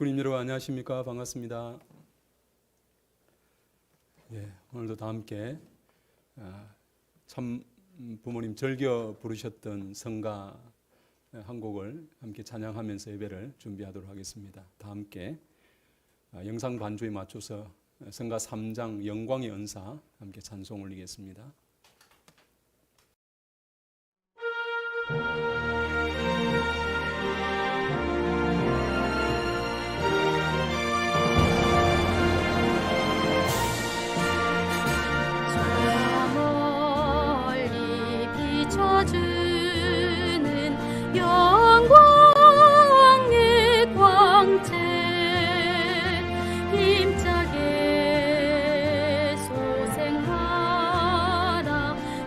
식구님 여러분 안녕하십니까? 반갑습니다. 오늘도 다 함께 참 부모님 즐겨 부르셨던 성가 한 곡을 함께 찬양하면서 예배를 준비하도록 하겠습니다. 다 함께 영상 반주에 맞춰서 성가 3장 영광의 은사 함께 찬송 올리겠습니다. 주는 영광의 광채 힘차게 솟행하라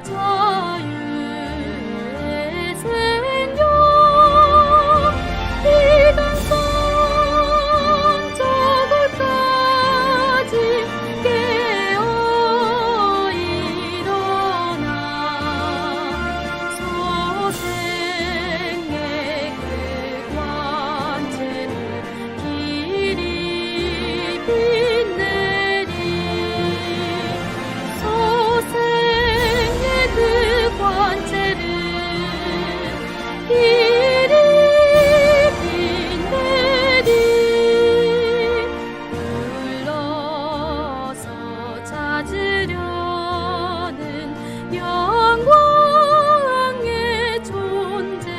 자유의 생명 이단성 저골까지 깨어 일어나 소생의 그 광채를 길이 빛내리 소생의 그 광채를 길이 빛내리 불러서 찾으려는 영광의 존재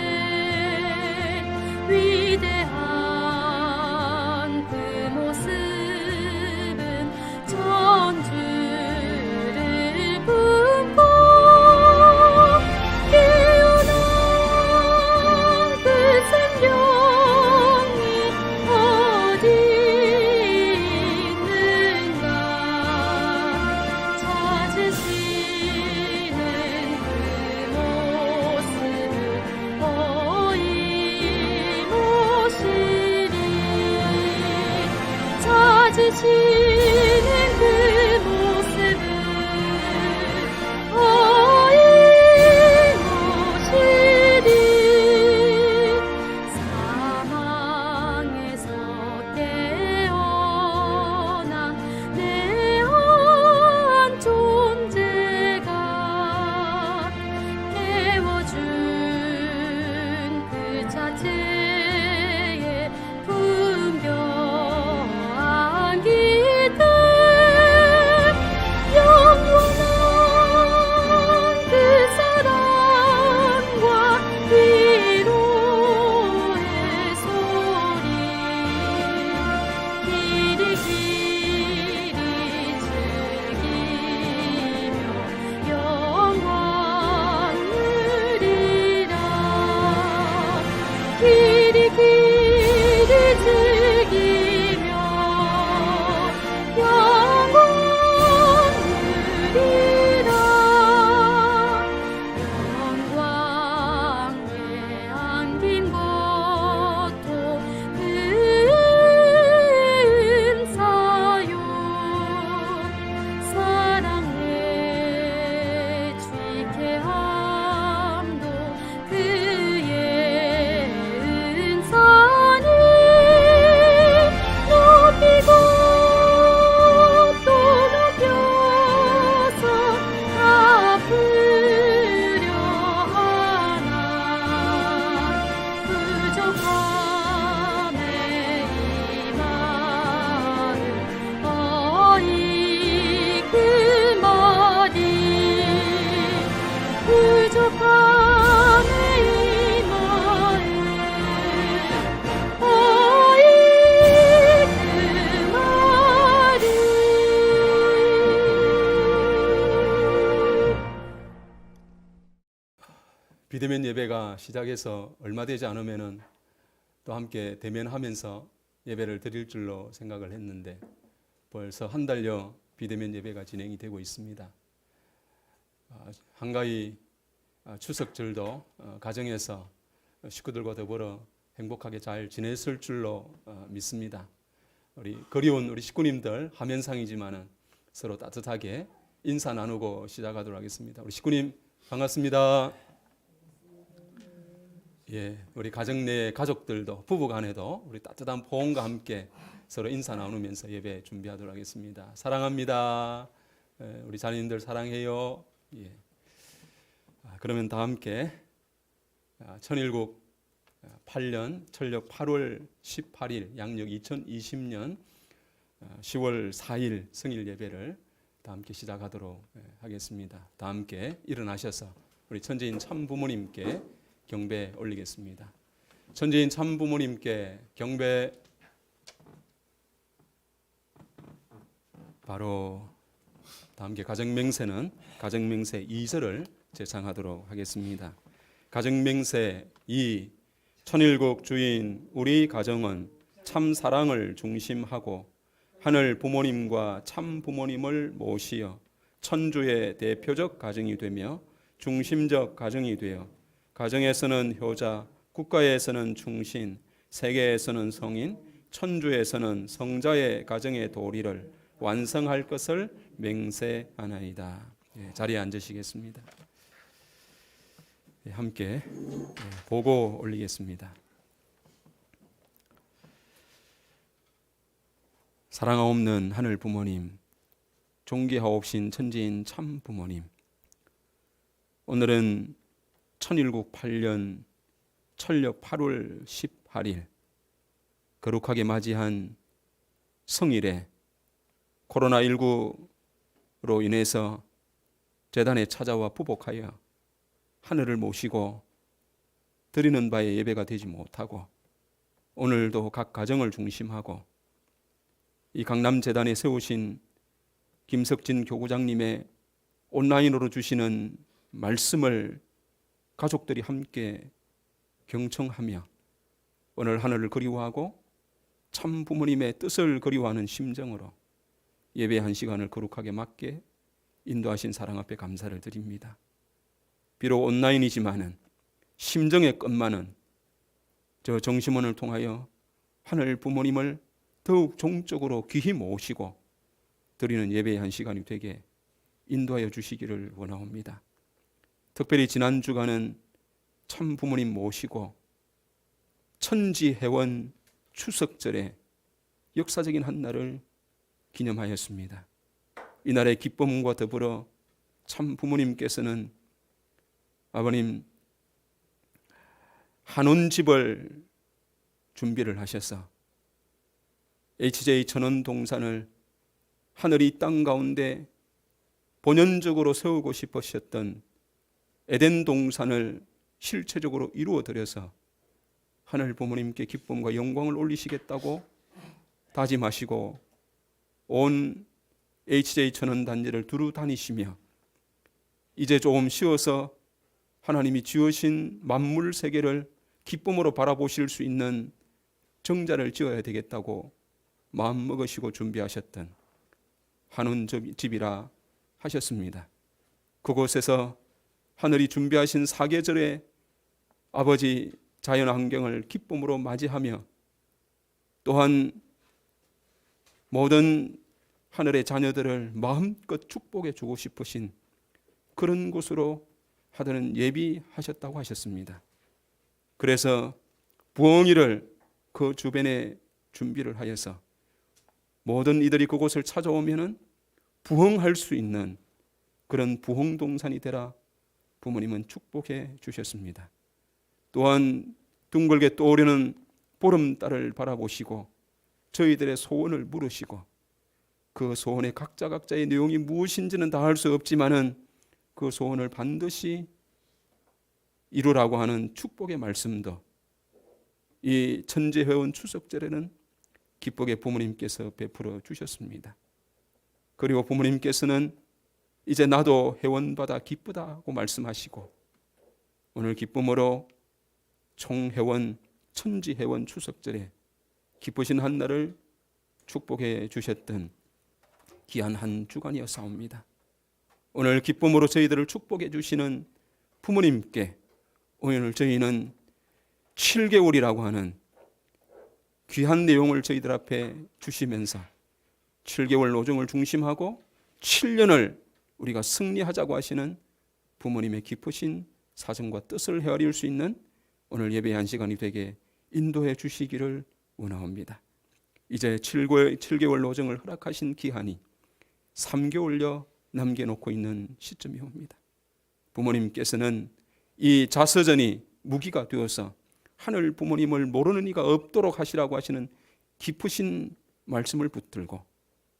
위대한 그 모습은 전주를 품고 깨어난 그 생명이 어디 있는가 찾으시는 그 모습을 어이모시리 찾으시는 그 모습을 어이모시리 사망에서 깨어난 내 한 존재가 깨워준 그 자체의 분명한 기대 영원한 그 사랑과 위로의 소리 길이 길이 즐기며 영광 누리라 길이 길이 즐기며 영광 누리라 영광에 안긴 것도 은사요 사랑에 취케함도 그의 은사니 높이고 또 높여서 갚으려 하나 부족함에 임하는 어이 그 말이 부족함에 임하는 어이 그 말이 비대면 예배가 시작해서 얼마 되지 않으면은 또 함께 대면하면서 예배를 드릴 줄로 생각을 했는데 벌써 한 달여 비대면 예배가 진행이 되고 있습니다. 한가히 추석절도 가정에서 식구들과 더불어 행복하게 잘 지냈을 줄로 믿습니다. 우리 그리운 우리 식구님들 화면상이지만은 서로 따뜻하게 인사 나누고 시작하도록 하겠습니다. 우리 식구님 반갑습니다. 예, 우리 가정 내 가족들도 부부간에도 우리 따뜻한 포옹과 함께 서로 인사 나누면서 예배 준비하도록 하겠습니다. 사랑합니다. 우리 자녀님들 사랑해요. 예. 그러면 다 함께 천일국 8년 천력 8월 18일 양력 2020년 10월 4일 성일 예배를 다 함께 시작하도록 하겠습니다. 다 함께 일어나셔서 우리 천지인 참부모님께 경배 올리겠습니다. 천지인 참부모님께 경배. 바로 다 함께 가정맹세는 가정맹세 2절을 제창하도록 하겠습니다. 가정맹세 2. 천일국 주인 우리 가정은 참 사랑을 중심하고 하늘 부모님과 참 부모님을 모시어 천주의 대표적 가정이 되며 중심적 가정이 되어 가정에서는 효자, 국가에서는 충신, 세계에서는 성인, 천주에서는 성자의 가정의 도리를 완성할 것을 맹세하나이다. 자리에 앉으시겠습니다. 함께 보고 올리겠습니다. 사랑하옵는 하늘 부모님, 존귀하옵신 천지인 참 부모님, 오늘은 천일국 8년 천력 8월 18일 거룩하게 맞이한 성일에 코로나19로 인해서 제단에 찾아와 부복하여 하늘을 모시고 드리는 바에 예배가 되지 못하고 오늘도 각 가정을 중심하고 이 강남재단에 세우신 김석진 교구장님의 온라인으로 주시는 말씀을 가족들이 함께 경청하며 오늘 하늘을 그리워하고 참 부모님의 뜻을 그리워하는 심정으로 예배한 시간을 거룩하게 맞게 인도하신 사랑 앞에 감사를 드립니다. 비록 온라인이지만은 심정의 끝만은 저 정심원을 통하여 하늘 부모님을 더욱 종적으로 귀히 모시고 드리는 예배의 한 시간이 되게 인도하여 주시기를 원하옵니다. 특별히 지난 주간은 참 부모님 모시고 천지회원 추석절에 역사적인 한 날을 기념하였습니다. 이날의 기쁨과 더불어 참 부모님께서는 아버님 한온집을 준비를 하셔서 HJ 천원동산을 하늘이 땅 가운데 본연적으로 세우고 싶으셨던 에덴 동산을 실체적으로 이루어 드려서 하늘 부모님께 기쁨과 영광을 올리시겠다고 다짐하시고 온 HJ 천원 단지를 두루 다니시며 이제 조금 쉬어서 하나님이 지으신 만물 세계를 기쁨으로 바라보실 수 있는 정자를 지어야 되겠다고 마음먹으시고 준비하셨던 한온집이라 하셨습니다. 그곳에서 하늘이 준비하신 사계절에 아버지 자연환경을 기쁨으로 맞이하며 또한 모든 하늘의 자녀들을 마음껏 축복해 주고 싶으신 그런 곳으로 하늘은 예비하셨다고 하셨습니다. 그래서 부엉이를 그 주변에 준비를 하여서 모든 이들이 그곳을 찾아오면은 부흥할 수 있는 그런 부흥동산이 되라 부모님은 축복해 주셨습니다. 또한 둥글게 떠오르는 보름달을 바라보시고 저희들의 소원을 물으시고 그 소원의 각자의 내용이 무엇인지는 다 알 수 없지만은 그 소원을 반드시 이루라고 하는 축복의 말씀도 이 천재회원 추석절에는 기쁘게 부모님께서 베풀어 주셨습니다. 그리고 부모님께서는 이제 나도 회원받아 기쁘다고 말씀하시고 오늘 기쁨으로 총회원 천지회원 추석절에 기쁘신 한 날을 축복해 주셨던 귀한 한 주간이었사옵니다. 오늘 기쁨으로 저희들을 축복해 주시는 부모님께 오늘 저희는 7개월이라고 하는 귀한 내용을 저희들 앞에 주시면서 7개월 노정을 중심하고 7년을 우리가 승리하자고 하시는 부모님의 깊으신 사정과 뜻을 헤아릴 수 있는 오늘 예배의 한 시간이 되게 인도해 주시기를 원하옵니다. 이제 7개월 노정을 허락하신 기한이 3개월여 남겨놓고 있는 시점이 옵니다. 부모님께서는 이 자서전이 무기가 되어서 하늘 부모님을 모르는 이가 없도록 하시라고 하시는 깊으신 말씀을 붙들고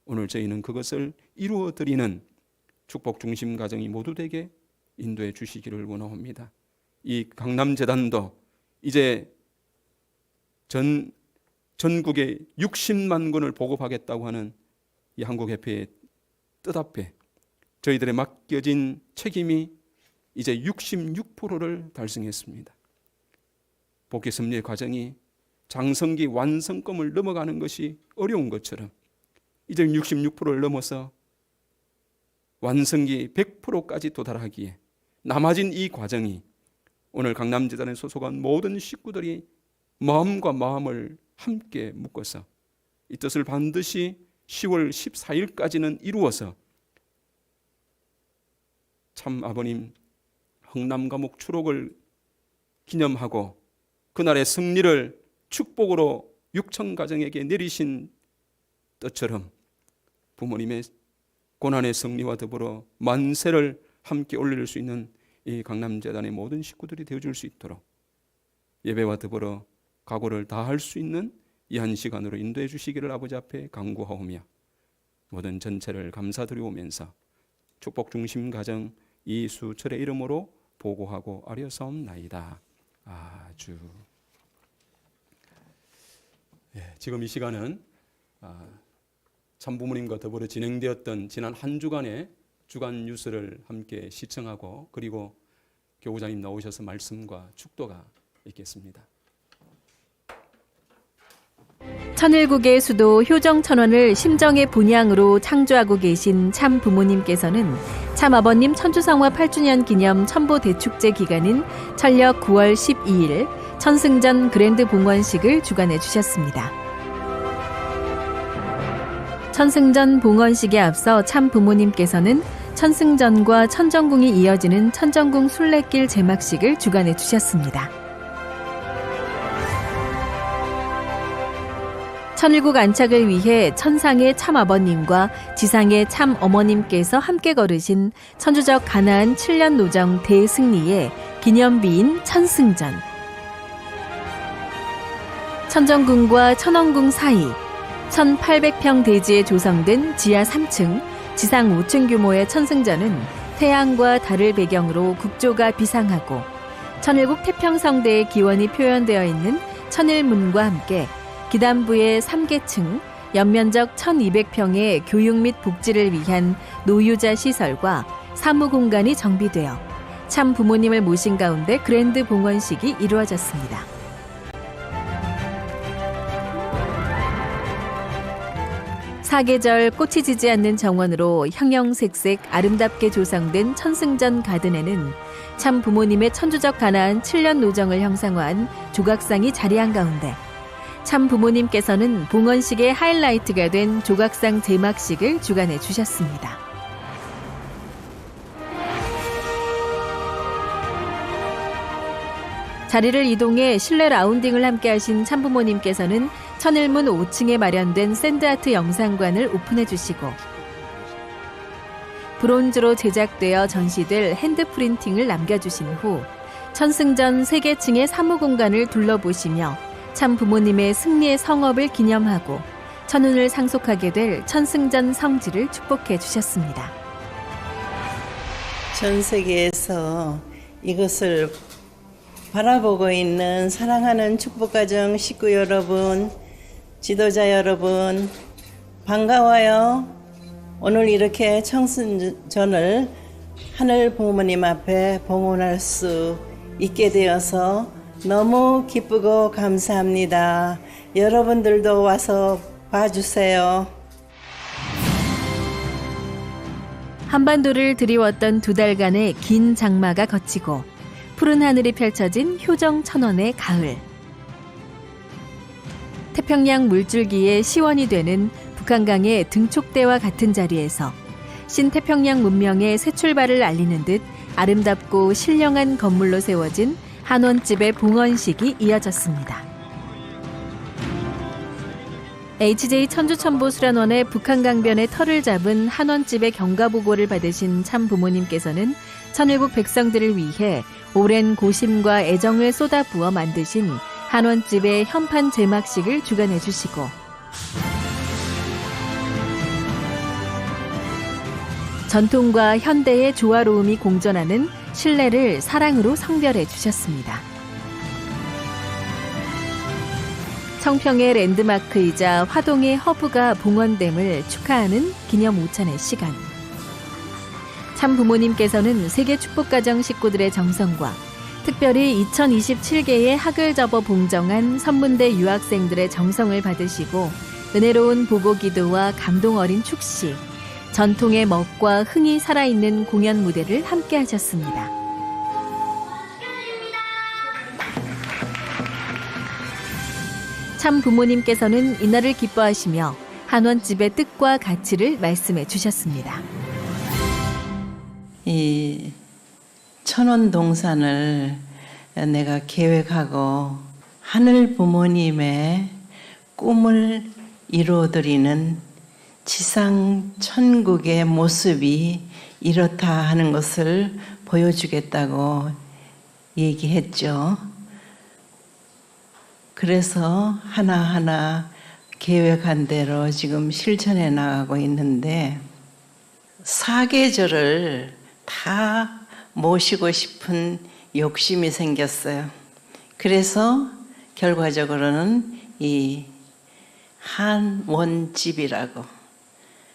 오늘 저희는 그것을 이루어 드리는 축복 중심 가정이 모두 되게 인도해 주시기를 원하옵니다. 이 강남재단도 이제 전국에 60만 권을 보급하겠다고 하는 이 한국협회의 뜻 앞에 저희들의 맡겨진 책임이 이제 66%를 달성했습니다. 복귀섭리의 과정이 장성기 완성검을 넘어가는 것이 어려운 것처럼 이제 66%를 넘어서 완성기 100%까지 도달하기에 남아진 이 과정이 오늘 강남재단에 소속한 모든 식구들이 마음과 마음을 함께 묶어서 이 뜻을 반드시 10월 14일까지는 이루어서 참 아버님 흥남감옥 추록을 기념하고 그날의 승리를 축복으로 육천 가정에게 내리신 뜻처럼 부모님의 고난의 승리와 더불어 만세를 함께 올릴 수 있는 이 강남재단의 모든 식구들이 되어줄 수 있도록 예배와 더불어 각오를 다할 수 있는 이 한 시간으로 인도해 주시기를 아버지 앞에 간구하오며 모든 전체를 감사드리오면서 축복 중심 가정 이수철의 이름으로 보고하고 아뢰사옵나이다. 아주. 지금 이 시간은 참부모님과 더불어 진행되었던 지난 한 주간의 주간 뉴스를 함께 시청하고 그리고 교구장님 나오셔서 말씀과 축도가 있겠습니다. 천일국의 수도 효정천원을 심정의 본향으로 창조하고 계신 참 부모님께서는 참 아버님 천주성화 8주년 기념 천보대축제 기간인 천력 9월 12일 천승전 그랜드 봉헌식을 주관해 주셨습니다. 천승전 봉헌식에 앞서 참 부모님께서는 천승전과 천정궁이 이어지는 천정궁 순례길 제막식을 주관해 주셨습니다. 천일국 안착을 위해 천상의 참아버님과 지상의 참어머님께서 함께 걸으신 천주적 가나안 7년 노정 대승리의 기념비인 천승전. 천정궁과 천원궁 사이 1800평 대지에 조성된 지하 3층, 지상 5층 규모의 천승전은 태양과 달을 배경으로 국조가 비상하고 천일국 태평성대의 기원이 표현되어 있는 천일문과 함께 기단부의 3계층, 연면적 1200평의 교육 및 복지를 위한 노유자 시설과 사무 공간이 정비되어 참 부모님을 모신 가운데 그랜드 봉헌식이 이루어졌습니다. 사계절 꽃이 지지 않는 정원으로 형형색색 아름답게 조성된 천승전 가든에는 참 부모님의 천주적 가나안 7년 노정을 형상화한 조각상이 자리한 가운데 참 부모님께서는 봉헌식의 하이라이트가 된 조각상 제막식을 주관해 주셨습니다. 자리를 이동해 실내 라운딩을 함께 하신 참부모님께서는 천일문 5층에 마련된 샌드아트 영상관을 오픈해 주시고 브론즈로 제작되어 전시될 핸드프린팅을 남겨주신 후 천승전 3계층의 사무공간을 둘러보시며 참 부모님의 승리의 성업을 기념하고 천운을 상속하게 될 천승전 성지를 축복해 주셨습니다. 전 세계에서 이것을 바라보고 있는 사랑하는 축복가정 식구 여러분, 지도자 여러분, 반가워요. 오늘 이렇게 천승전을 하늘 부모님 앞에 봉헌할 수 있게 되어서 너무 기쁘고 감사합니다. 여러분들도 와서 봐주세요. 한반도를 드리웠던 2달간의 긴 장마가 거치고 푸른 하늘이 펼쳐진 효정천원의 가을. 태평양 물줄기의 시원이 되는 북한강의 등촉대와 같은 자리에서 신태평양 문명의 새 출발을 알리는 듯 아름답고 신령한 건물로 세워진 한원집의 봉헌식이 이어졌습니다. HJ 천주천보 수련원의 북한 강변의 터를 잡은 한원집의 경가보고를 받으신 참 부모님께서는 천일국 백성들을 위해 오랜 고심과 애정을 쏟아부어 만드신 한원집의 현판 제막식을 주관해 주시고 전통과 현대의 조화로움이 공존하는 신뢰를 사랑으로 성별해 주셨습니다. 청평의 랜드마크이자 화동의 허브가 봉헌됨을 축하하는 기념 오찬의 시간. 참 부모님께서는 세계 축복가정 식구들의 정성과 특별히 2027개의 학을 접어 봉정한 선문대 유학생들의 정성을 받으시고 은혜로운 보고 기도와 감동 어린 축시, 전통의 멋과 흥이 살아있는 공연 무대를 함께 하셨습니다. 참 부모님께서는 이날을 기뻐하시며 한원집의 뜻과 가치를 말씀해 주셨습니다. 이 천원 동산을 내가 계획하고 하늘 부모님의 꿈을 이루어드리는 지상 천국의 모습이 이렇다 하는 것을 보여주겠다고 얘기했죠. 그래서 하나하나 계획한 대로 지금 실천해 나가고 있는데 사계절을 다 모시고 싶은 욕심이 생겼어요. 그래서 결과적으로는 이 한원집이라고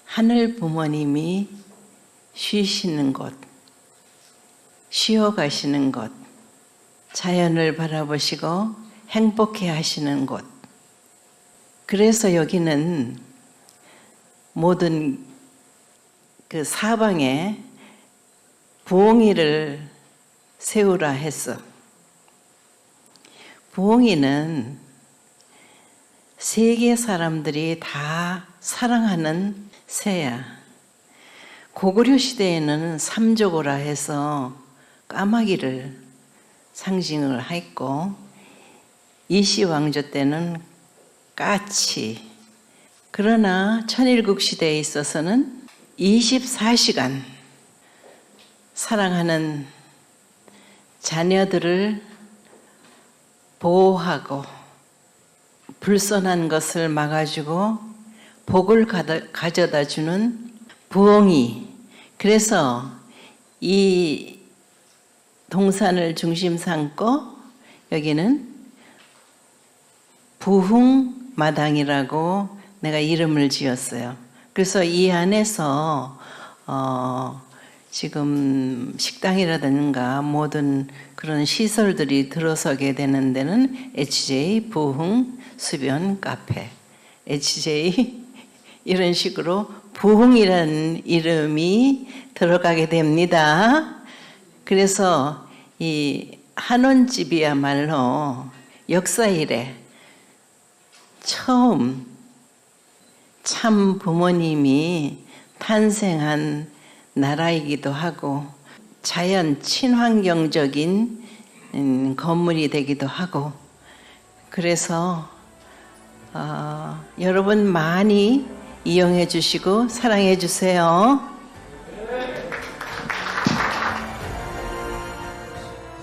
하늘 부모님이 쉬시는 곳, 쉬어가시는 곳, 자연을 바라보시고 행복해 하시는 곳. 그래서 여기는 모든 그 사방에 부엉이를 세우라 했어. 부엉이는 세계 사람들이 다 사랑하는 새야. 고구려 시대에는 삼조고라 해서 까마귀를 상징을 했고 이시왕조 때는 까치. 그러나 천일국 시대에 있어서는 24시간 사랑하는 자녀들을 보호하고 불선한 것을 막아주고 복을 가져다 주는 부엉이. 그래서 이 동산을 중심 삼고 여기는 부흥마당이라고 내가 이름을 지었어요. 그래서 이 안에서 지금 식당이라든가 모든 그런 시설들이 들어서게 되는 데는 HJ 부흥 수변 카페, HJ 이런 식으로 부흥이라는 이름이 들어가게 됩니다. 그래서 이 한원집이야말로 역사 이래 처음 참 부모님이 탄생한 나라이기도 하고 자연 친환경적인 건물이 되기도 하고 그래서 여러분 많이 이용해 주시고 사랑해 주세요.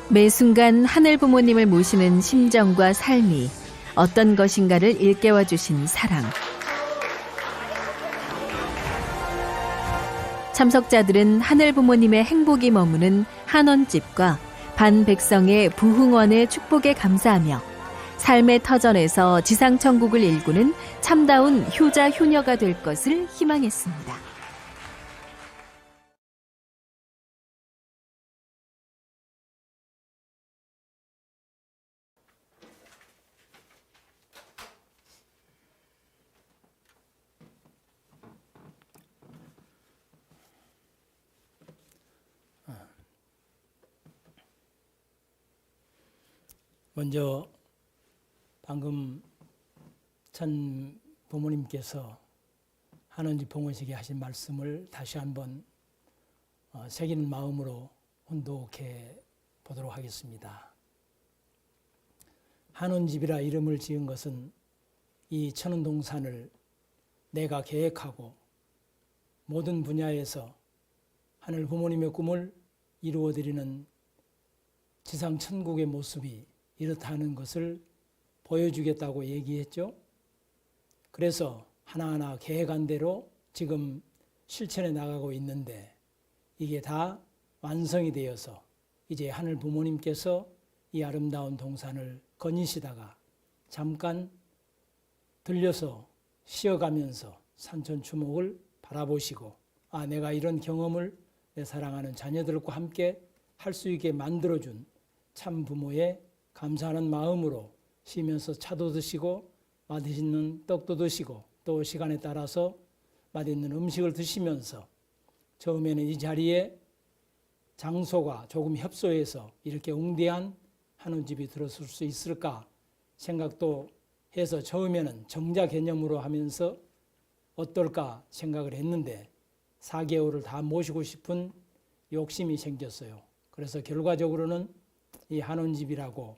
매 순간 하늘 부모님을 모시는 심정과 삶이 어떤 것인가를 일깨워 주신 사랑. 참석자들은 하늘 부모님의 행복이 머무는 한원집과 반백성의 부흥원의 축복에 감사하며 삶의 터전에서 지상천국을 일구는 참다운 효자 효녀가 될 것을 희망했습니다. 먼저 방금 천 부모님께서 한원집 봉헌식에 하신 말씀을 다시 한번 새기는 마음으로 혼독해 보도록 하겠습니다. 한원집이라 이름을 지은 것은 이 천운동산을 내가 계획하고 모든 분야에서 하늘 부모님의 꿈을 이루어드리는 지상 천국의 모습이 이렇다는 것을 보여주겠다고 얘기했죠. 그래서 하나하나 계획한 대로 지금 실천해 나가고 있는데 이게 다 완성이 되어서 이제 하늘 부모님께서 이 아름다운 동산을 거니시다가 잠깐 들려서 쉬어가면서 산천추목을 바라보시고 아, 내가 이런 경험을 내 사랑하는 자녀들과 함께 할 수 있게 만들어준 참 부모의 감사하는 마음으로 쉬면서 차도 드시고 맛있는 떡도 드시고 또 시간에 따라서 맛있는 음식을 드시면서 처음에는 이 자리에 장소가 조금 협소해서 이렇게 웅대한 한원집이 들어설 수 있을까 생각도 해서 처음에는 정자 개념으로 하면서 어떨까 생각을 했는데 4개월을 다 모시고 싶은 욕심이 생겼어요. 그래서 결과적으로는 이 한원집이라고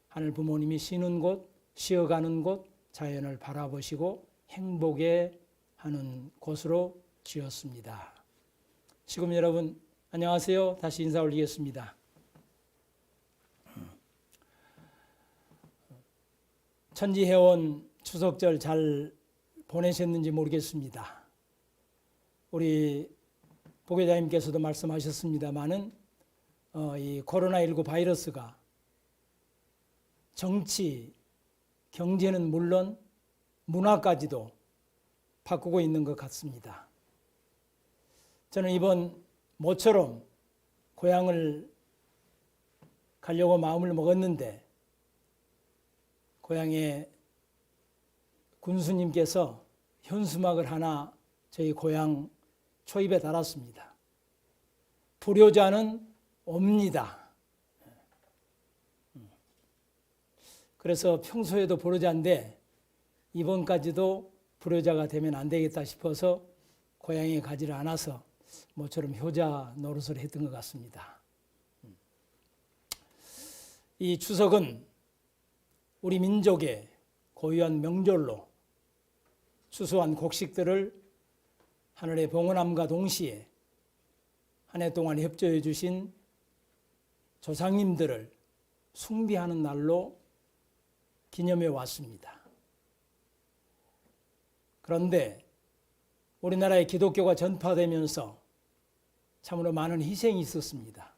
하늘 부모님이 쉬는 곳, 쉬어가는 곳, 자연을 바라보시고 행복해 하는 곳으로 지었습니다. 지금 여러분 안녕하세요. 다시 인사 올리겠습니다. 천지회원 추석절 잘 보내셨는지 모르겠습니다. 우리 보계자님께서도 말씀하셨습니다마는 이 코로나19 바이러스가 정치, 경제는 물론 문화까지도 바꾸고 있는 것 같습니다. 저는 이번 모처럼 고향을 가려고 마음을 먹었는데 고향에 군수님께서 현수막을 하나 저희 고향 초입에 달았습니다. 불효자는 옵니다. 그래서 평소에도 불효자인데 이번까지도 불효자가 되면 안 되겠다 싶어서 고향에 가지를 않아서 모처럼 효자 노릇을 했던 것 같습니다. 이 추석은 우리 민족의 고유한 명절로 추수한 곡식들을 하늘의 봉헌함과 동시에 한 해 동안 협조해 주신 조상님들을 숭배하는 날로 기념해 왔습니다. 그런데 우리나라의 기독교가 전파되면서 참으로 많은 희생이 있었습니다.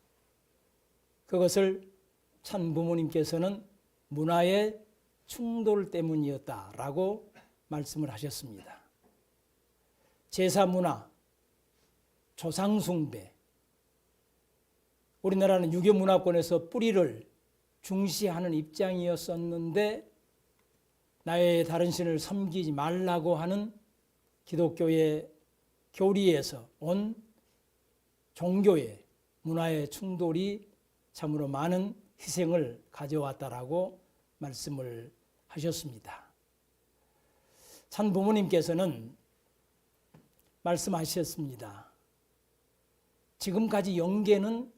그것을 참 부모님께서는 문화의 충돌 때문이었다라고 말씀을 하셨습니다. 제사 문화, 조상 숭배, 우리나라는 유교 문화권에서 뿌리를 중시하는 입장이었었는데 나의 다른 신을 섬기지 말라고 하는 기독교의 교리에서 온 종교의 문화의 충돌이 참으로 많은 희생을 가져왔다라고 말씀을 하셨습니다. 참 부모님께서는 말씀하셨습니다. 지금까지 영계는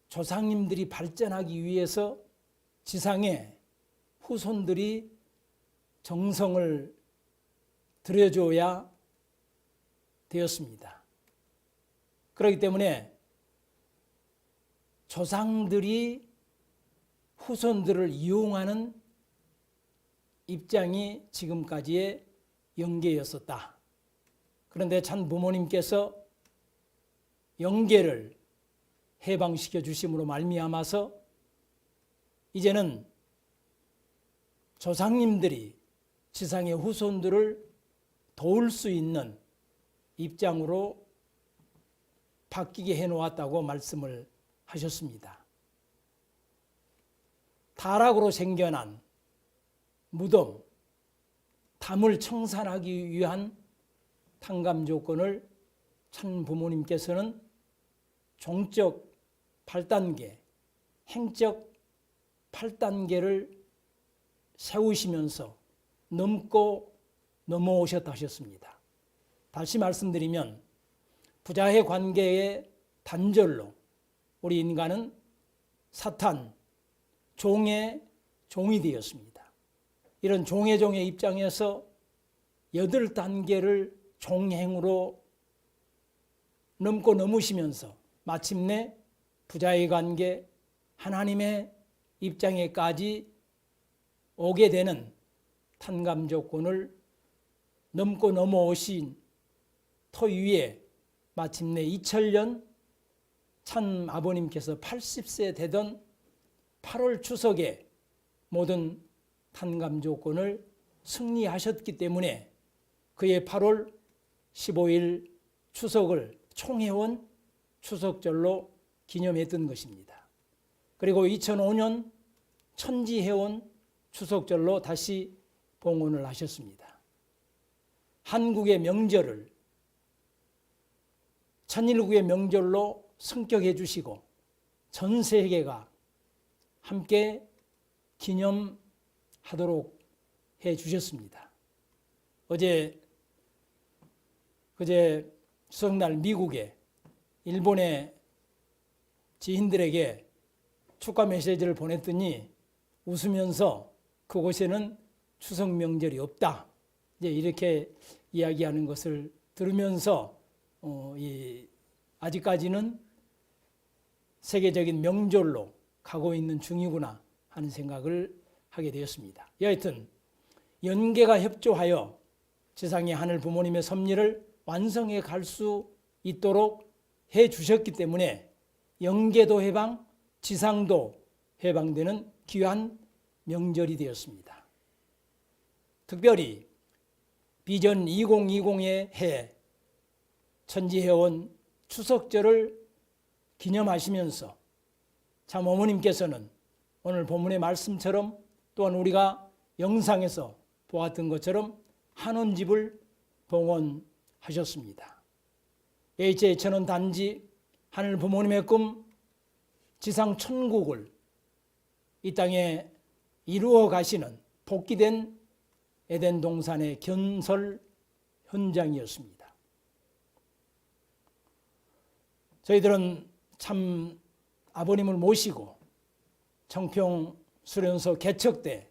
조상님들이 발전하기 위해서 지상에 후손들이 정성을 들여줘야 되었습니다. 그렇기 때문에 조상들이 후손들을 이용하는 입장이 지금까지의 영계였었다. 그런데 참 부모님께서 영계를 해방시켜 주심으로 말미암아서 이제는 조상님들이 지상의 후손들을 도울 수 있는 입장으로 바뀌게 해놓았다고 말씀을 하셨습니다. 타락으로 생겨난 무덤, 담을 청산하기 위한 탕감 조건을 참 부모님께서는 종적 8단계, 행적 8단계를 세우시면서 넘고 넘어오셨다 하셨습니다. 다시 말씀드리면 부자의 관계의 단절로 우리 인간은 사탄, 종의 종이 되었습니다. 이런 종의 입장에서 8단계를 종행으로 넘으시면서 마침내 부자의 관계, 하나님의 입장에까지 오게 되는 탄감 조건을 넘어오신 터 위에 마침내 2000년 참 아버님께서 80세 되던 8월 추석에 모든 탄감 조건을 승리하셨기 때문에 그의 8월 15일 추석을 총회원 추석절로 기념했던 것입니다. 그리고 2005년 천지회원 추석절로 다시 봉헌을 하셨습니다. 한국의 명절을 천일국의 명절로 승격해 주시고 전 세계가 함께 기념하도록 해 주셨습니다. 그제 추석날 미국에 일본의 지인들에게 축하 메시지를 보냈더니 웃으면서 그곳에는 추석 명절이 없다. 이제 이렇게 이야기하는 것을 들으면서 아직까지는 세계적인 명절로 가고 있는 중이구나 하는 생각을 하게 되었습니다. 여하튼 연계가 협조하여 지상의 하늘 부모님의 섭리를 완성해 갈 수 있도록 해 주셨기 때문에 영계도 해방, 지상도 해방되는 귀한 명절이 되었습니다. 특별히 비전 2020의 해 천지회원 추석절을 기념하시면서 참 어머님께서는 오늘 본문의 말씀처럼 또한 우리가 영상에서 보았던 것처럼 한원집을 봉헌하셨습니다. HH는 단지 하늘 부모님의 꿈 지상 천국을 이 땅에 이루어 가시는 복귀된 에덴 동산의 건설 현장이었습니다. 저희들은 참 아버님을 모시고 청평 수련소 개척 때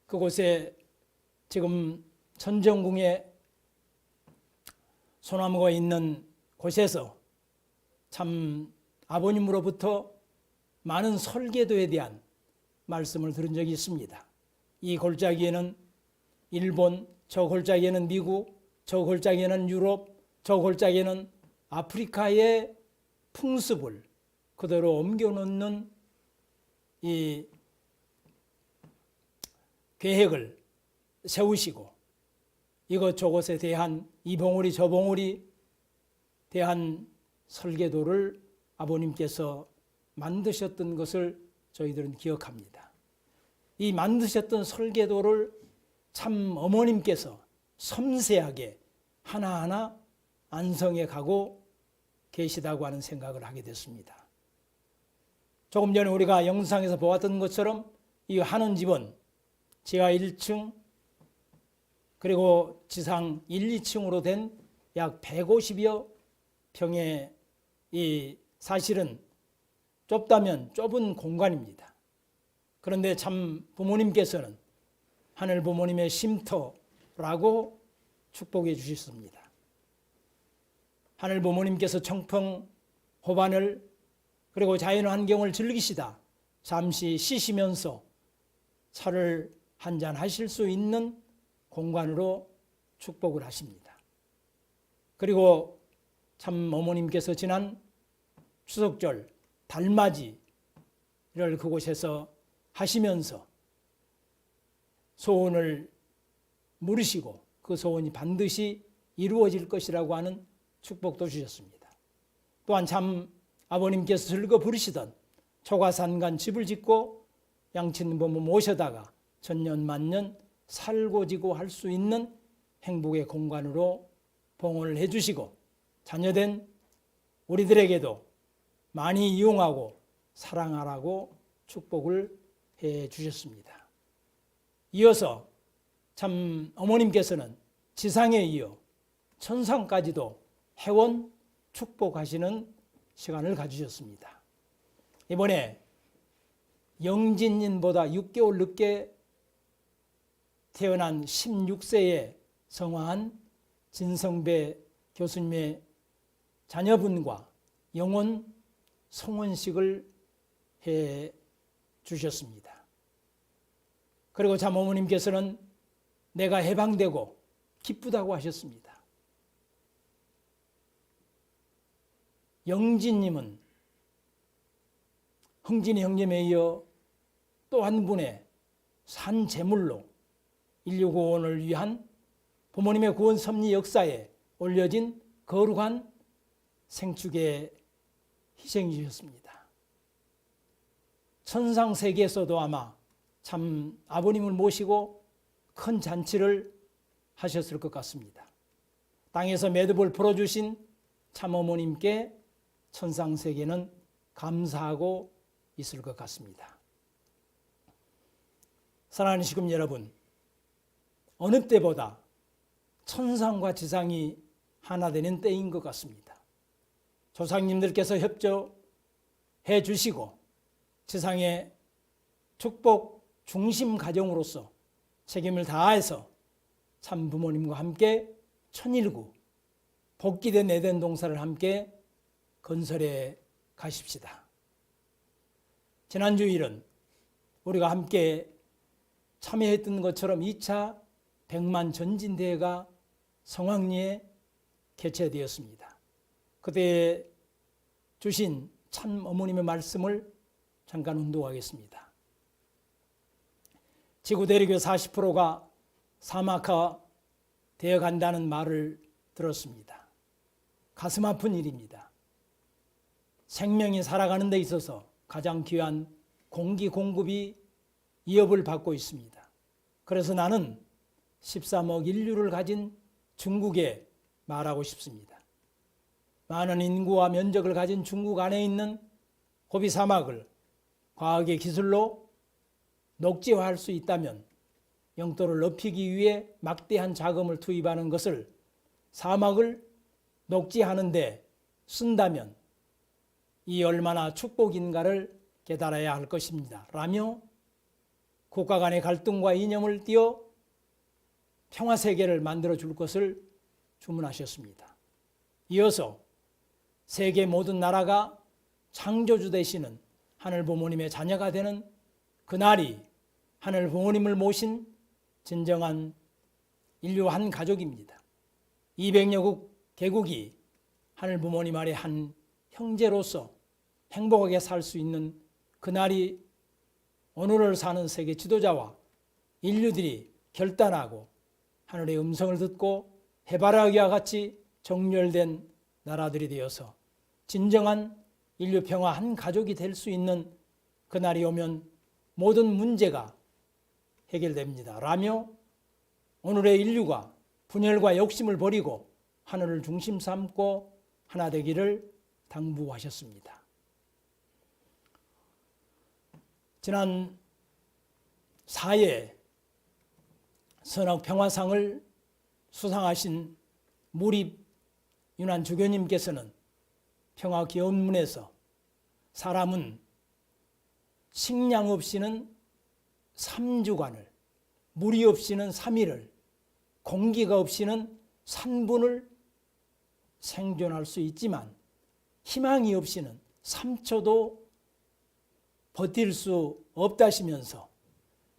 그곳에 지금 천정궁에 소나무가 있는 곳에서 참 아버님으로부터 많은 설계도에 대한 말씀을 들은 적이 있습니다. 이 골짜기에는 일본, 저 골짜기에는 미국, 저 골짜기에는 유럽, 저 골짜기에는 아프리카의 풍습을 그대로 옮겨놓는 이 계획을 세우시고 이것저것에 대한 이 봉우리 저 봉우리 대한 설계도를 아버님께서 만드셨던 것을 저희들은 기억합니다. 이 만드셨던 설계도를 참 어머님께서 섬세하게 하나하나 안성해 가고 계시다고 하는 생각을 하게 됐습니다. 조금 전에 우리가 영상에서 보았던 것처럼 이 한원집은 지하 1층 그리고 지상 1, 2층으로 된 약 150여 평의 이 사실은 좁다면 좁은 공간입니다. 그런데 참 부모님께서는 하늘 부모님의 쉼터라고 축복해 주셨습니다. 하늘 부모님께서 청평 호반을 그리고 자연환경을 즐기시다 잠시 쉬시면서 차를 한잔 하실 수 있는 공간으로 축복을 하십니다. 그리고 참 어머님께서 지난 추석절 달맞이를 그곳에서 하시면서 소원을 물으시고 그 소원이 반드시 이루어질 것이라고 하는 축복도 주셨습니다. 또한 참 아버님께서 즐거 부르시던 초가산간 집을 짓고 양친부모 모셔다가 천년만년 살고 지고 할 수 있는 행복의 공간으로 봉헌을 해주시고 자녀된 우리들에게도 많이 이용하고 사랑하라고 축복을 해 주셨습니다. 이어서 참 어머님께서는 지상에 이어 천상까지도 회원 축복하시는 시간을 가지셨습니다. 이번에 영진님보다 6개월 늦게 태어난 16세에 성화한 진성배 교수님의 자녀분과 영혼 송원식을 해 주셨습니다. 그리고 참 어머님께서는 내가 해방되고 기쁘다고 하셨습니다. 영진님은 흥진이 형님에 이어 또 한 분의 산 제물로 인류 구원을 위한 부모님의 구원 섭리 역사에 올려진 거룩한 생축의 희생이셨습니다. 천상 세계에서도 아마 참 아버님을 모시고 큰 잔치를 하셨을 것 같습니다. 땅에서 매듭을 풀어주신 참 어머님께 천상 세계는 감사하고 있을 것 같습니다. 사랑하는 시금 여러분, 어느 때보다 천상과 지상이 하나 되는 때인 것 같습니다. 조상님들께서 협조해 주시고 지상의 축복 중심 가정으로서 책임을 다해서 참 부모님과 함께 천일구 복귀된 에덴 동산을 함께 건설해 가십시다. 지난 주일은 우리가 함께 참여했던 것처럼 2차 백만 전진대회가 성황리에 개최되었습니다. 그때 주신 참 어머님의 말씀을 잠깐 운동하겠습니다. 지구 대륙의 40%가 사막화 되어 간다는 말을 들었습니다. 가슴 아픈 일입니다. 생명이 살아가는 데 있어서 가장 귀한 공기 공급이 위협을 받고 있습니다. 그래서 나는 13억 인류를 가진 중국에 말하고 싶습니다. 많은 인구와 면적을 가진 중국 안에 있는 고비 사막을 과학의 기술로 녹지화할 수 있다면 영토를 높이기 위해 막대한 자금을 투입하는 것을 사막을 녹지하는 데 쓴다면 이 얼마나 축복인가를 깨달아야 할 것입니다. 라며 국가 간의 갈등과 이념을 띄어 평화세계를 만들어줄 것을 주문하셨습니다. 이어서 세계 모든 나라가 창조주 되시는 하늘 부모님의 자녀가 되는 그날이 하늘 부모님을 모신 진정한 인류 한 가족입니다. 200여 개국이 하늘 부모님 아래 한 형제로서 행복하게 살 수 있는 그날이 오늘을 사는 세계 지도자와 인류들이 결단하고 하늘의 음성을 듣고 해바라기와 같이 정렬된 나라들이 되어서 진정한 인류 평화 한 가족이 될 수 있는 그날이 오면 모든 문제가 해결됩니다. 라며 오늘의 인류가 분열과 욕심을 버리고 하늘을 중심 삼고 하나 되기를 당부하셨습니다. 지난 4회 선학평화상을 수상하신 무립 윤한 주교님께서는 평화기원문에서 사람은 식량 없이는 3주간을, 물이 없이는 3일을, 공기가 없이는 3분을 생존할 수 있지만 희망이 없이는 3초도 버틸 수 없다시면서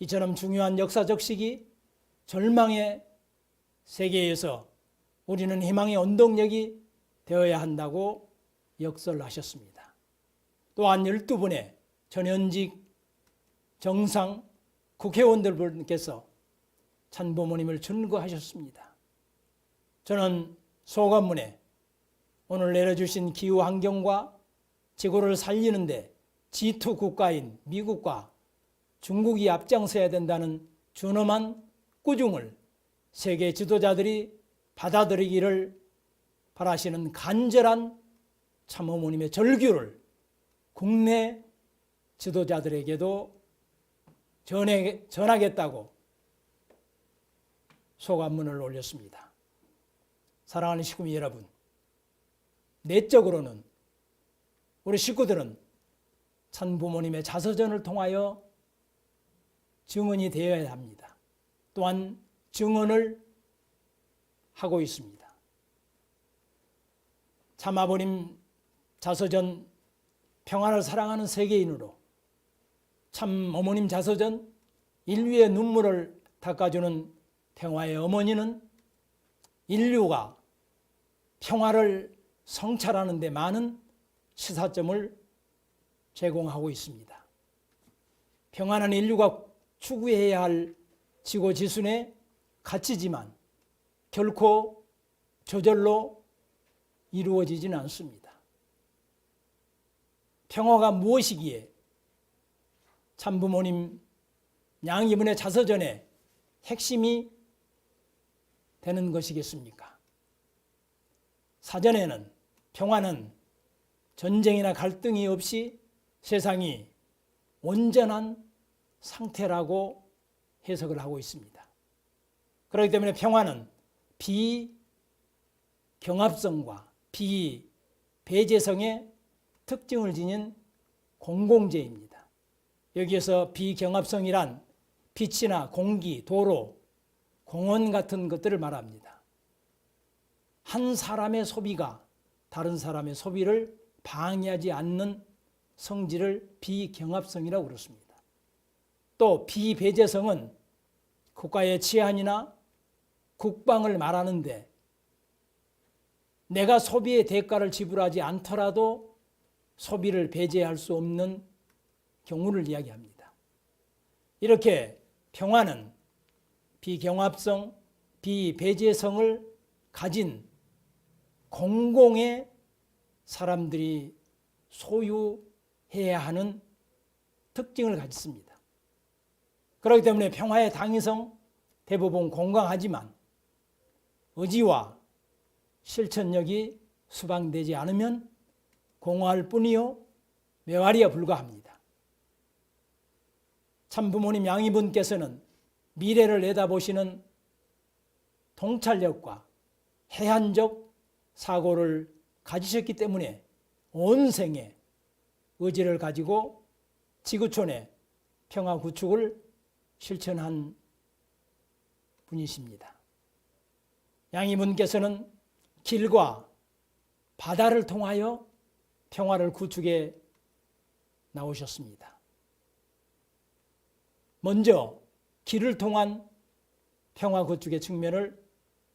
이처럼 중요한 역사적 시기 절망의 세계에서 우리는 희망의 원동력이 되어야 한다고 역설하셨습니다. 또한 12분의 전현직 정상 국회의원들께서 찬부모님을 증거하셨습니다. 저는 소감문에 오늘 내려주신 기후 환경과 지구를 살리는데 G2 국가인 미국과 중국이 앞장서야 된다는 준엄한 꾸중을 세계 지도자들이 받아들이기를 바라시는 간절한 참어머님의 절규를 국내 지도자들에게도 전하겠다고 소감문을 올렸습니다. 사랑하는 식구미 여러분, 내적으로는 우리 식구들은 참 부모님의 자서전을 통하여 증언이 되어야 합니다. 또한 증언을 하고 있습니다. 참 아버님 자서전 평화를 사랑하는 세계인으로, 참 어머님 자서전 인류의 눈물을 닦아주는 평화의 어머니는 인류가 평화를 성찰하는 데 많은 시사점을 제공하고 있습니다. 평화는 인류가 추구해야 할 지고지순의 가치지만 결코 저절로 이루어지지는 않습니다. 평화가 무엇이기에 참부모님 양이분의 자서전의 핵심이 되는 것이겠습니까? 사전에는 평화는 전쟁이나 갈등이 없이 세상이 온전한 상태라고 해석을 하고 있습니다. 그렇기 때문에 평화는 비경합성과 비배제성의 특징을 지닌 공공재입니다. 여기에서 비경합성이란 빛이나 공기, 도로, 공원 같은 것들을 말합니다. 한 사람의 소비가 다른 사람의 소비를 방해하지 않는 성질을 비경합성이라고 그렇습니다. 또 비배제성은 국가의 치안이나 국방을 말하는데 내가 소비의 대가를 지불하지 않더라도 소비를 배제할 수 없는 경우를 이야기합니다. 이렇게 평화는 비경합성, 비배제성을 가진 공공의 사람들이 소유해야 하는 특징을 가졌습니다. 그렇기 때문에 평화의 당위성 대부분 공강하지만 의지와 실천력이 수반되지 않으면 공허할 뿐이요 메아리에 불과합니다. 참부모님 양이분께서는 미래를 내다보시는 통찰력과 해안적 사고를 가지셨기 때문에 온 생에 의지를 가지고 지구촌의 평화 구축을 실천한 분이십니다. 양이분께서는 길과 바다를 통하여 평화를 구축해 나오셨습니다. 먼저 길을 통한 평화 구축의 측면을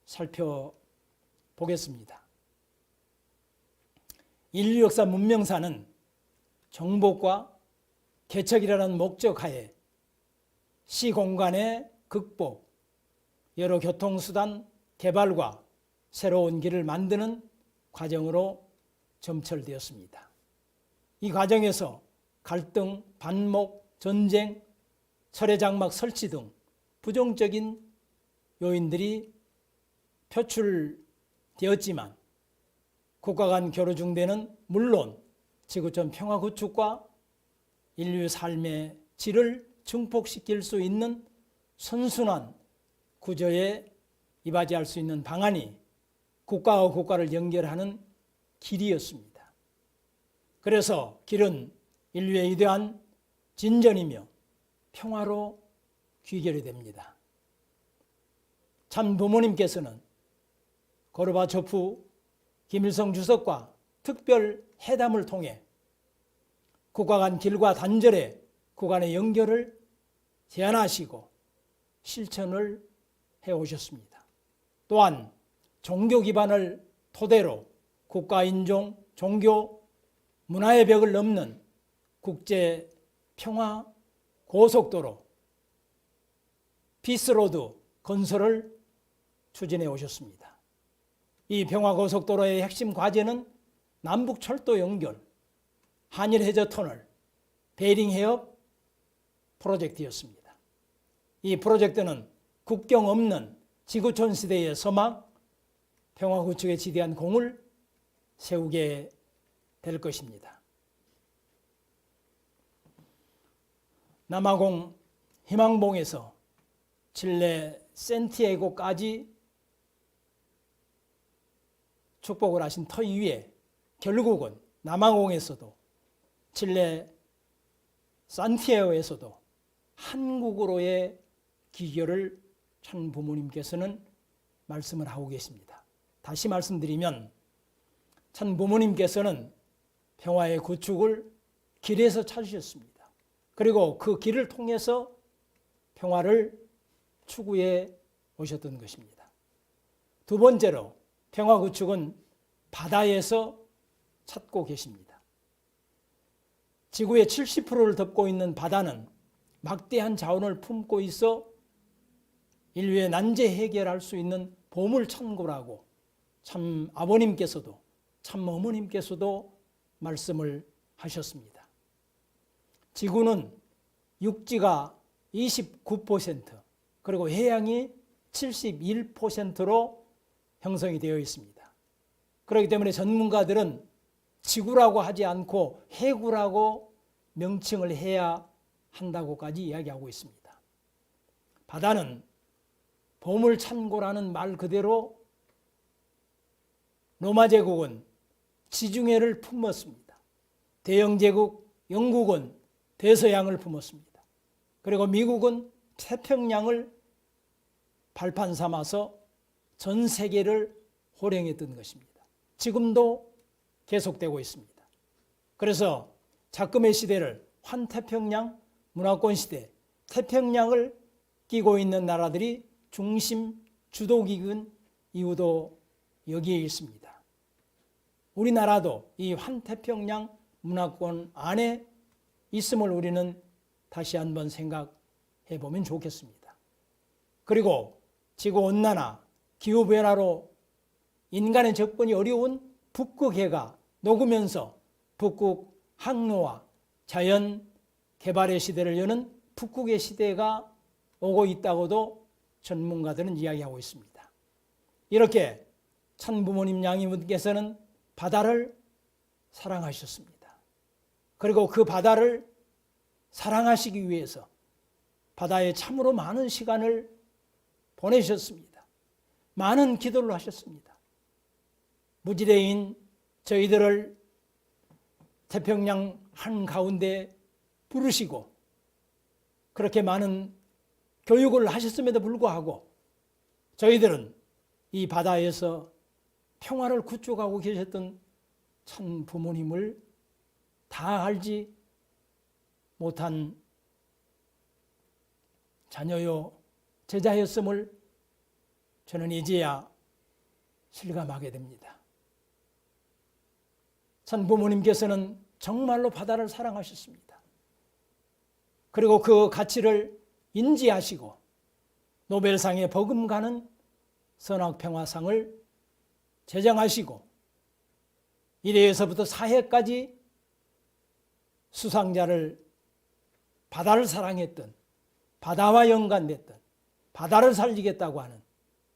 살펴보겠습니다. 인류 역사 문명사는 정복과 개척이라는 목적하에 시공간의 극복, 여러 교통수단 개발과 새로운 길을 만드는 과정으로 점철되었습니다. 이 과정에서 갈등, 반목, 전쟁, 철회장막 설치 등 부정적인 요인들이 표출되었지만 국가 간 교류 중대는 물론 지구촌 평화 구축과 인류의 삶의 질을 증폭시킬 수 있는 선순환 구조에 이바지할 수 있는 방안이 국가와 국가를 연결하는 길이었습니다. 그래서 길은 인류의 위대한 진전이며 평화로 귀결이 됩니다. 참 부모님께서는 고르바초프 김일성 주석과 특별 회담을 통해 국가 간 길과 단절의 구간의 연결을 제안하시고 실천을 해오셨습니다. 또한 종교 기반을 토대로 국가, 인종, 종교, 문화의 벽을 넘는 국제 평화 고속도로 피스로드 건설을 추진해 오셨습니다. 이 평화 고속도로의 핵심 과제는 남북 철도 연결, 한일 해저 터널, 베이링 해협 프로젝트였습니다. 이 프로젝트는 국경 없는 지구촌 시대의 서막 평화 구축에 지대한 공을 세우게 될 것입니다. 남아공 희망봉에서 칠레 샌티아고까지 축복을 하신 터 위에 결국은 남아공에서도 칠레 산티아고에서도 한국어로의 기결을 참 부모님께서는 말씀을 하고 계십니다. 다시 말씀드리면 참 부모님께서는 평화의 구축을 길에서 찾으셨습니다. 그리고 그 길을 통해서 평화를 추구해 오셨던 것입니다. 두 번째로 평화 구축은 바다에서 찾고 계십니다. 지구의 70%를 덮고 있는 바다는 막대한 자원을 품고 있어 인류의 난제 해결할 수 있는 보물 창고라고 참 아버님께서도 참 어머님께서도 말씀을 하셨습니다. 지구는 육지가 29% 그리고 해양이 71%로 형성이 되어 있습니다. 그렇기 때문에 전문가들은 지구라고 하지 않고 해구라고 명칭을 해야 한다고까지 이야기하고 있습니다. 바다는 보물창고라는 말 그대로 로마 제국은 지중해를 품었습니다. 대영 제국 영국은 대서양을 품었습니다. 그리고 미국은 태평양을 발판 삼아서 전 세계를 호령했던 것입니다. 지금도 계속되고 있습니다. 그래서 작금의 시대를 환태평양 문화권 시대, 태평양을 끼고 있는 나라들이 중심 주도기근 이유도 여기에 있습니다. 우리나라도 이 환태평양 문화권 안에 있음을 우리는 다시 한번 생각해 보면 좋겠습니다. 그리고 지구온난화, 기후변화로 인간의 접근이 어려운 북극해가 녹으면서 북극 항로와 자연 개발의 시대를 여는 북극의 시대가 오고 있다고도 전문가들은 이야기하고 있습니다. 이렇게 천부모님 양이분께서는 바다를 사랑하셨습니다. 그리고 그 바다를 사랑하시기 위해서 바다에 참으로 많은 시간을 보내셨습니다. 많은 기도를 하셨습니다. 무지대인 저희들을 태평양 한가운데 부르시고 그렇게 많은 교육을 하셨음에도 불구하고 저희들은 이 바다에서 평화를 구축하고 계셨던 참 부모님을 다 알지 못한 자녀요 제자였음을 저는 이제야 실감하게 됩니다. 참 부모님께서는 정말로 바다를 사랑하셨습니다. 그리고 그 가치를 인지하시고 노벨상에 버금가는 선악평화상을 제정하시고 1회에서부터 4회까지 수상자를 바다를 사랑했던, 바다와 연관됐던, 바다를 살리겠다고 하는,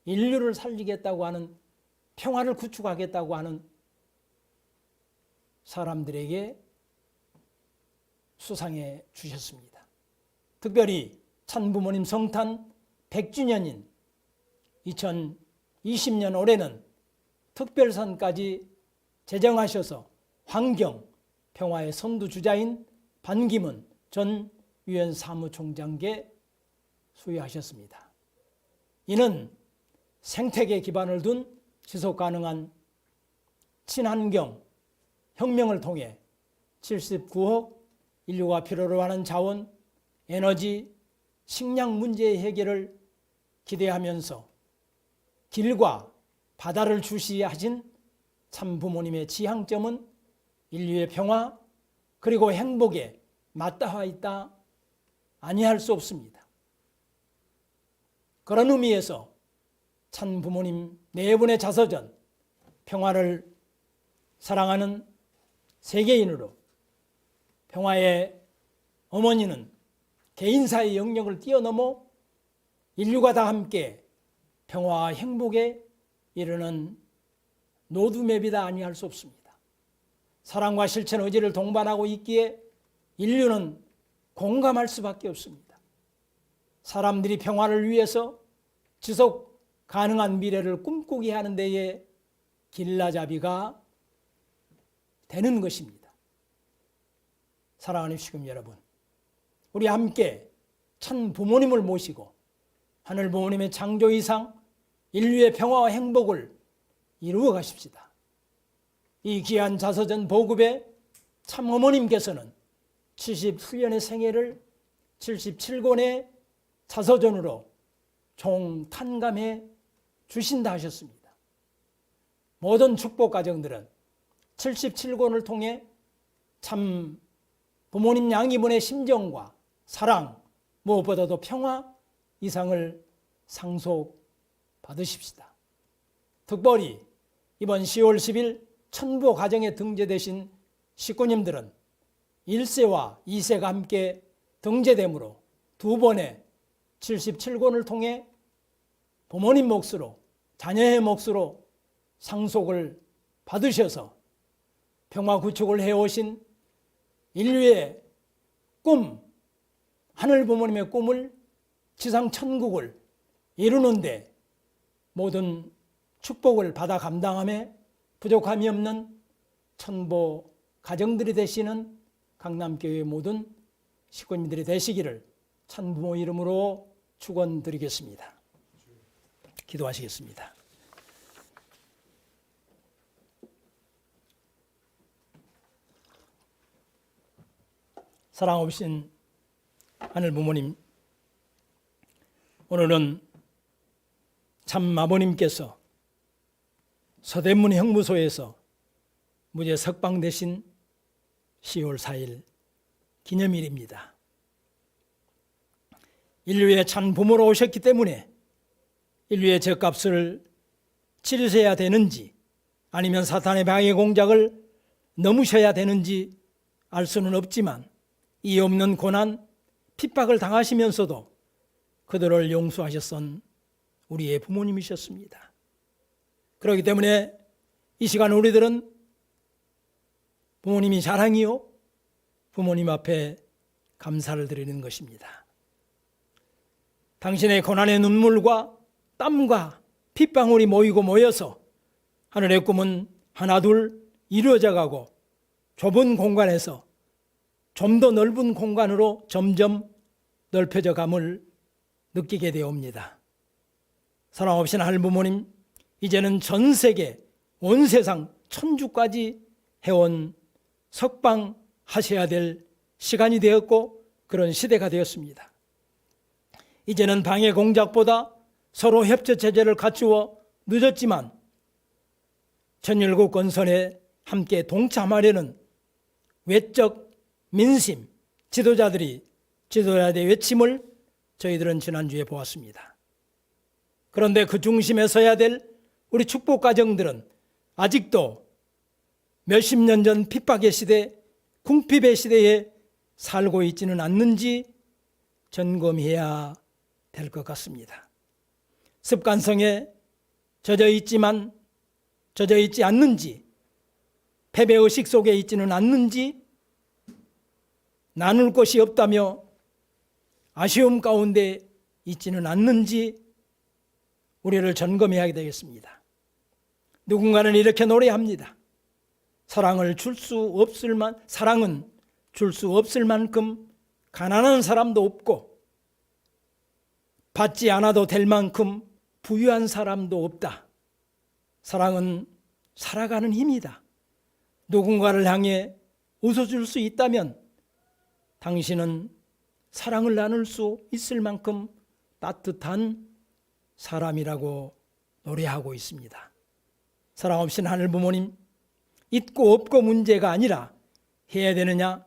인류를 살리겠다고 하는, 평화를 구축하겠다고 하는 사람들에게 수상해 주셨습니다. 특별히 찬부모님 성탄 100주년인 2020년 올해는 특별상까지 제정하셔서 환경, 평화의 선두주자인 반기문 전 유엔 사무총장께 수여하셨습니다. 이는 생태계 기반을 둔 지속가능한 친환경 혁명을 통해 79억 인류가 필요로 하는 자원, 에너지, 식량 문제의 해결을 기대하면서 길과 바다를 주시하신 참 부모님의 지향점은 인류의 평화 그리고 행복에 맞닿아 있다 아니할 수 없습니다. 그런 의미에서 참 부모님 네 분의 자서전 평화를 사랑하는 세계인으로 평화의 어머니는 개인사의 영역을 뛰어넘어 인류가 다 함께 평화와 행복에 이르는 로드맵이다 아니할 수 없습니다. 사랑과 실천 의지를 동반하고 있기에 인류는 공감할 수밖에 없습니다. 사람들이 평화를 위해서 지속 가능한 미래를 꿈꾸게 하는 데에 길라잡이가 되는 것입니다. 사랑하는 시금 여러분, 우리 함께 천 부모님을 모시고 하늘 부모님의 창조 이상 인류의 평화와 행복을 이루어 가십시다. 이 귀한 자서전 보급의 참 어머님께서는 77년의 생애를 77권의 자서전으로 종탄감해 주신다 하셨습니다. 모든 축복 가정들은 77권을 통해 참 부모님 양이분의 심정과 사랑, 무엇보다도 평화 이상을 상속 받으십시다. 특별히 이번 10월 10일 천부 가정에 등재되신 식구님들은 1세와 2세가 함께 등재되므로 두 번의 77권을 통해 부모님 몫으로 자녀의 몫으로 상속을 받으셔서 평화 구축을 해오신 인류의 꿈, 하늘 부모님의 꿈을 지상 천국을 이루는데 모든 축복을 받아 감당함에 부족함이 없는 천보 가정들이 되시는 강남교회 모든 식구님들이 되시기를 천부모 이름으로 축원드리겠습니다. 기도하시겠습니다. 사랑 없인 하늘 부모님, 오늘은 참 아버님께서 서대문 형무소에서 무죄 석방되신 10월 4일 기념일입니다. 인류의 참 부모로 오셨기 때문에 인류의 죗값을 치르셔야 되는지 아니면 사탄의 방해 공작을 넘으셔야 되는지 알 수는 없지만 이 없는 고난, 핍박을 당하시면서도 그들을 용서하셨던 우리의 부모님이셨습니다. 그렇기 때문에 이 시간 우리들은 부모님이 자랑이요 부모님 앞에 감사를 드리는 것입니다. 당신의 고난의 눈물과 땀과 핏방울이 모이고 모여서 하늘의 꿈은 하나둘 이루어져 가고 좁은 공간에서 좀 더 넓은 공간으로 점점 넓혀져 감을 느끼게 되옵니다. 사랑 없인 하늘 부모님, 이제는 전 세계 온 세상 천주까지 해온 석방하셔야 될 시간이 되었고 그런 시대가 되었습니다. 이제는 방해 공작보다 서로 협조 체제를 갖추어 늦었지만 천일국 건설에 함께 동참하려는 외적 민심, 지도자들의 외침을 저희들은 지난주에 보았습니다. 그런데 그 중심에 서야 될 우리 축복 가정들은 아직도 몇십 년 전 핍박의 시대, 궁핍의 시대에 살고 있지는 않는지 점검해야 될 것 같습니다. 습관성에 젖어 있지만 젖어 있지 않는지, 패배의식 속에 있지는 않는지, 나눌 것이 없다며 아쉬움 가운데 있지는 않는지 우리를 점검해야 되겠습니다. 누군가는 이렇게 노래합니다. 사랑은 줄 수 없을 만큼 가난한 사람도 없고 받지 않아도 될 만큼 부유한 사람도 없다. 사랑은 살아가는 힘이다. 누군가를 향해 웃어줄 수 있다면 당신은 사랑을 나눌 수 있을 만큼 따뜻한 사람이라고 노래하고 있습니다. 사랑 없인 하늘 부모님, 있고 없고 문제가 아니라 해야 되느냐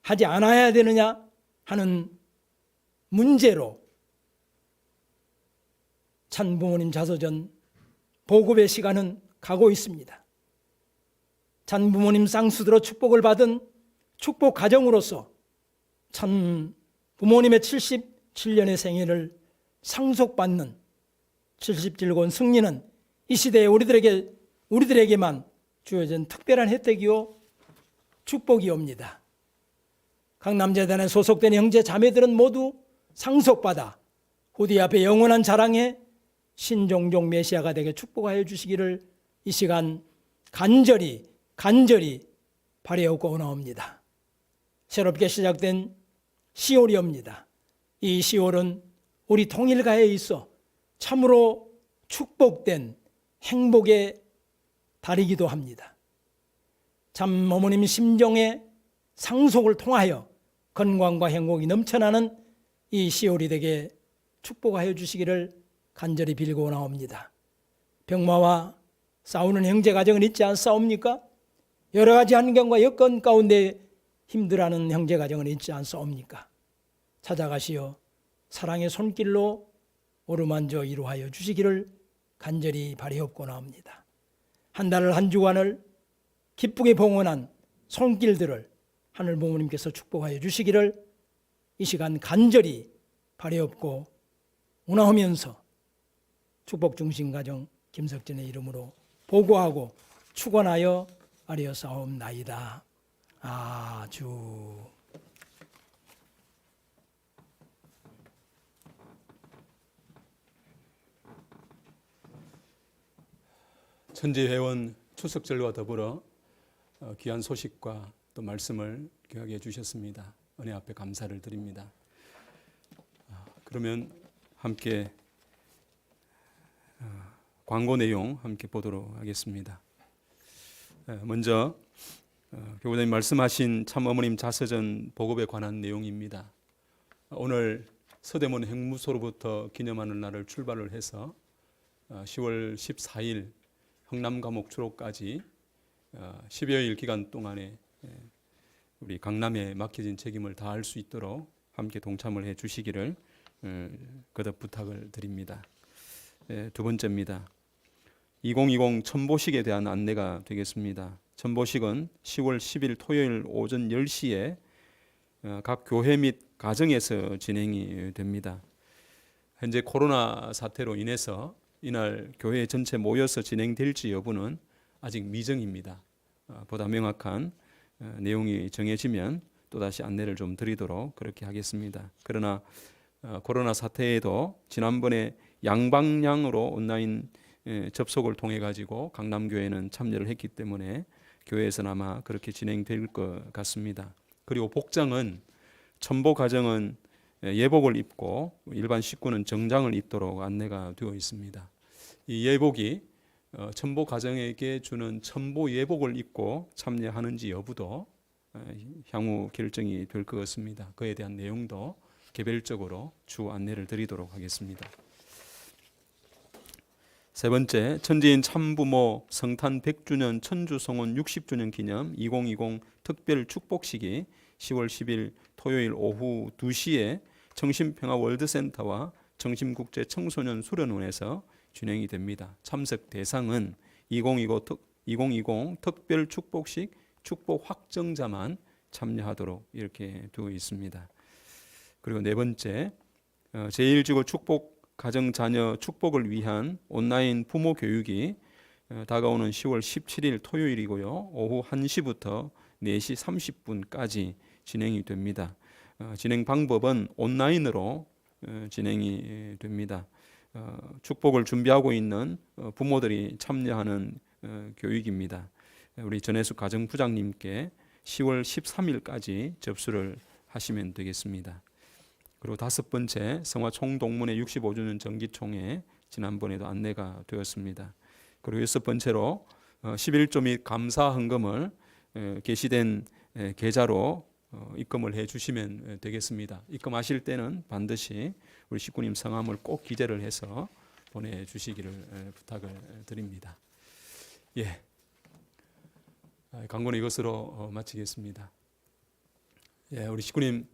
하지 않아야 되느냐 하는 문제로 참 부모님 자서전 보급의 시간은 가고 있습니다. 참 부모님 쌍수들어 축복을 받은 축복 가정으로서 참 부모님의 77년의 생애를 상속받는 77권 승리는 이 시대에 우리들에게만 주어진 특별한 혜택이요 축복이옵니다. 강남재단에 소속된 형제 자매들은 모두 상속받아 후대 앞에 영원한 자랑의 신종종 메시아가 되게 축복하여 주시기를 이 시간 간절히 바라옵고 나옵니다. 새롭게 시작된 10월이 옵니다. 이 10월은 우리 통일가에 있어 참으로 축복된 행복의 달이기도 합니다. 참 어머님 심정의 상속을 통하여 건강과 행복이 넘쳐나는 이 10월이 되게 축복하여 주시기를 간절히 빌고 나옵니다. 병마와 싸우는 형제 가정은 있지 않사옵니까? 여러 가지 환경과 여건 가운데 힘들어하는 형제 가정은 있지 않사옵니까? 찾아가시어 사랑의 손길로 어루만져 이루하여 주시기를 간절히 바라옵고 나옵니다. 한 달을 한 주간을 기쁘게 봉헌한 손길들을 하늘 부모님께서 축복하여 주시기를 이 시간 간절히 바라옵고 운하하면서 축복중심가정 김석진의 이름으로 보고하고 축원하여 아뢰어사옵나이다. 아주. 천지회원 추석절과 더불어 귀한 소식과 또 말씀을 귀하게 해주셨습니다. 은혜 앞에 감사를 드립니다. 그러면 함께 광고 내용 함께 보도록 하겠습니다. 먼저 교구장님 말씀하신 참어머님 자서전 보급에 관한 내용입니다. 오늘 서대문 행무소로부터 기념하는 날을 출발을 해서 10월 14일 흥남감옥 주로까지 10여일 기간 동안에 우리 강남에 맡겨진 책임을 다할 수 있도록 함께 동참을 해 주시기를 거듭 부탁을 드립니다. 두 번째입니다. 2020 천보식에 대한 안내가 되겠습니다. 천보식은 10월 10일 토요일 오전 10시에 각 교회 및 가정에서 진행이 됩니다. 현재 코로나 사태로 인해서 이날 교회 전체 모여서 진행될지 여부는 아직 미정입니다. 보다 명확한 내용이 정해지면 또다시 안내를 좀 드리도록 그렇게 하겠습니다. 그러나 코로나 사태에도 지난번에 양방향으로 온라인 접속을 통해 가지고 강남교회는 참여를 했기 때문에 교회에서는 아마 그렇게 진행될 것 같습니다. 그리고 복장은 천보 가정은 예복을 입고 일반 식구는 정장을 입도록 안내가 되어 있습니다. 이 예복이 천보 가정에게 주는 천보 예복을 입고 참여하는지 여부도 향후 결정이 될 것 같습니다. 그에 대한 내용도 개별적으로 주 안내를 드리도록 하겠습니다. 세 번째, 천지인 참부모 성탄 100주년 천주성원 60주년 기념 2020 특별 축복식이 10월 10일 토요일 오후 2시에 정신평화월드센터와 정심국제 청소년 수련원에서 진행이 됩니다. 참석 대상은 2020 특별 축복식 축복 확정자만 참여하도록 이렇게 되어 있습니다. 그리고 네 번째, 제1지구 축복 가정 자녀 축복을 위한 온라인 부모 교육이 다가오는 10월 17일 토요일이고요. 오후 1시부터 4시 30분까지 진행이 됩니다. 진행 방법은 온라인으로 진행이 됩니다. 축복을 준비하고 있는 부모들이 참여하는 교육입니다. 우리 전혜숙 가정부장님께 10월 13일까지 접수를 하시면 되겠습니다. 그리고 다섯 번째, 성화 총동문회 65주년 정기총회 지난번에도 안내가 되었습니다. 그리고 여섯 번째로 11조 및 감사 헌금을 게시된 계좌로 입금을 해 주시면 되겠습니다. 입금하실 때는 반드시 우리 식구님 성함을 꼭 기재를 해서 보내주시기를 부탁을 드립니다. 예, 광고는 이것으로 마치겠습니다. 예, 우리 식구님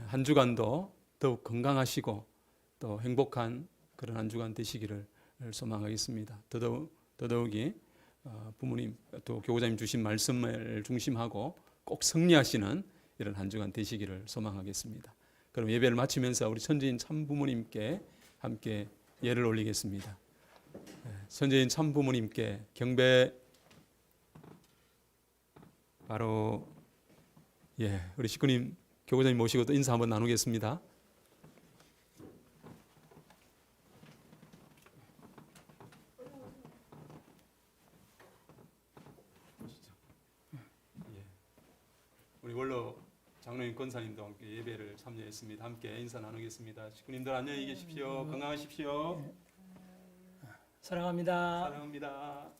한 주간도 더욱 건강하시고 또 행복한 그런 한 주간 되시기를 소망하겠습니다. 더더욱이 부모님 또 교구장님 주신 말씀을 중심하고 꼭 승리하시는 이런 한 주간 되시기를 소망하겠습니다. 그럼 예배를 마치면서 우리 선지인 참부모님께 함께 예를 올리겠습니다. 선지인 참부모님께 경배. 바로 우리 식구님 교구장님 모시고 또 인사 한번 나누겠습니다. 우리 원로 장로님 권사님도 함께 예배를 참여했습니다. 함께 인사 나누겠습니다. 식구님들 안녕히 계십시오. 건강하십시오. 사랑합니다. 사랑합니다.